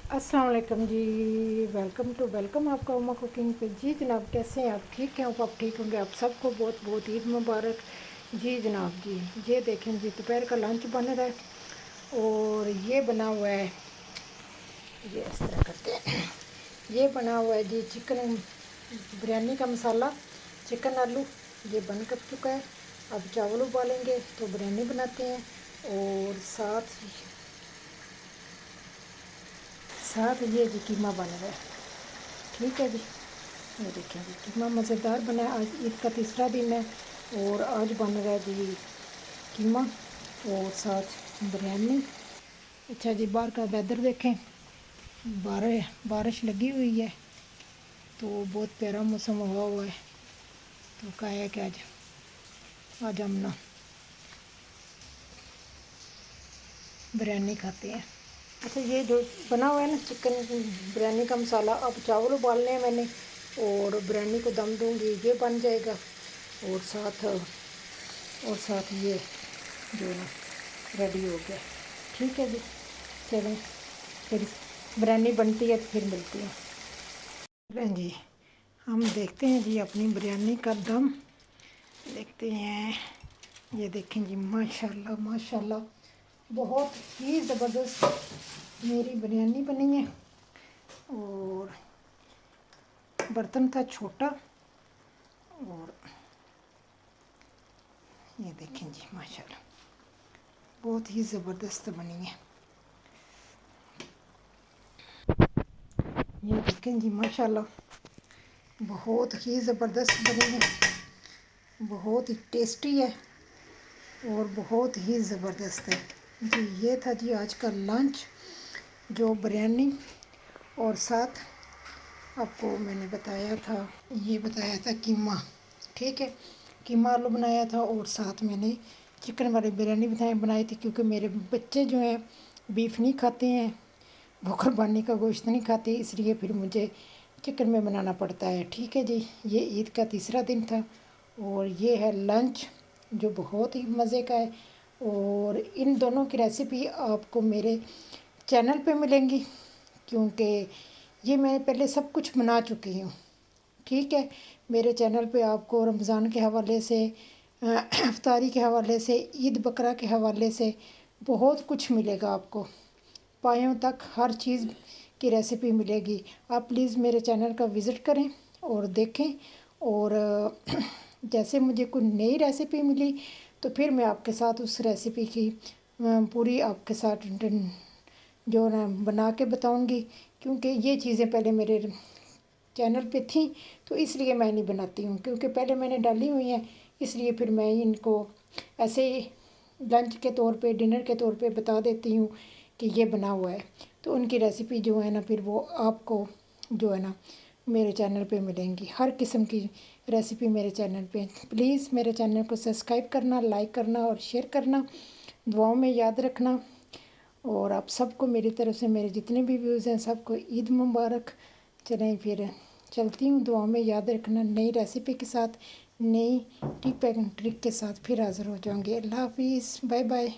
अस्सलाम वालेकुम जी। वेलकम आपका उमा कुकिंग पे। जी जनाब, कैसे हैं आप? ठीक हैं? आप ठीक होंगे। आप सबको बहुत बहुत ईद मुबारक। जी जनाब जी, ये देखें जी, दोपहर का लंच बन रहा है और ये बना हुआ है, ये इस तरह करते हैं। ये बना हुआ है जी चिकन बिरयानी का मसाला, चिकन आलू। ये बन कर चुका है। अब चावल उबालेंगे तो बिरयानी बनाते हैं। और साथ साथ ये जी कीमा बन रहा है। ठीक है जी, ये देखें जी, कितना मज़ेदार बना है। आज ईद का तीसरा दिन है और आज बन रहा है जी कीमा और साथ बिरयानी। अच्छा जी, बाहर का वेदर देखें, बारिश लगी हुई है तो बहुत प्यारा मौसम हुआ है। तो कहा है कि आज हम ना बिरयानी खाते हैं। अच्छा, ये जो बना हुआ है ना चिकन बिरयानी का मसाला, अब चावल उबालने हैं मैंने और बिरयानी को दम दूंगी, ये बन जाएगा। और साथ ये जो ना रेडी हो गया। ठीक है जी, चलें फिर बिरयानी बनती है तो फिर मिलती है। चलें जी, हम देखते हैं जी अपनी बिरयानी का दम देखते हैं। ये देखें जी, माशाल्लाह माशाल्लाह, बहुत ही ज़बरदस्त मेरी बिरयानी बनी है। और बर्तन था छोटा और ये देखें जी, माशाल्लाह बहुत ही ज़बरदस्त बनी है। ये देखें जी, माशाल्लाह बहुत ही ज़बरदस्त बनी है, बहुत ही टेस्टी है और बहुत ही ज़बरदस्त है जी। ये था जी आज का लंच, जो बिरयानी और साथ आपको मैंने बताया था कीमा। ठीक है, कीमा आलू बनाया था और साथ मैंने चिकन वाली बिरयानी बनाई थी, क्योंकि मेरे बच्चे जो हैं बीफ नहीं खाते हैं, वो कुर्बानी का गोश्त नहीं खाते, इसलिए फिर मुझे चिकन में बनाना पड़ता है। ठीक है जी, ये ईद का तीसरा दिन था और ये है लंच जो बहुत ही मज़े का है। और इन दोनों की रेसिपी आपको मेरे चैनल पे मिलेंगी, क्योंकि ये मैं पहले सब कुछ बना चुकी हूँ। ठीक है, मेरे चैनल पे आपको रमज़ान के हवाले से, इफ्तारी के हवाले से, ईद बकरा के हवाले से बहुत कुछ मिलेगा आपको। पायों तक हर चीज़ की रेसिपी मिलेगी। आप प्लीज़ मेरे चैनल का विज़िट करें और देखें। और जैसे मुझे कोई नई रेसिपी मिली तो फिर मैं आपके साथ उस रेसिपी की पूरी आपके साथ जो ना बना के बताऊंगी, क्योंकि ये चीज़ें पहले मेरे चैनल पे थी तो इसलिए मैं नहीं बनाती हूँ, क्योंकि पहले मैंने डाली हुई हैं, इसलिए फिर मैं इनको ऐसे ही लंच के तौर पे, डिनर के तौर पे बता देती हूँ कि ये बना हुआ है। तो उनकी रेसिपी जो है ना फिर वो आपको जो है ना मेरे चैनल पे मिलेंगी। हर किस्म की रेसिपी मेरे चैनल पे। प्लीज़ मेरे चैनल को सब्सक्राइब करना, लाइक करना और शेयर करना, दुआओं में याद रखना। और आप सबको मेरी तरफ से, मेरे जितने भी व्यूज़ हैं सबको ईद मुबारक। चलें फिर चलती हूँ, दुआओं में याद रखना। नई रेसिपी के साथ, नई टिप एंड ट्रिक के साथ फिर हाज़िर हो जाऊँगी। अल्लाह हाफिज़, बाय बाय।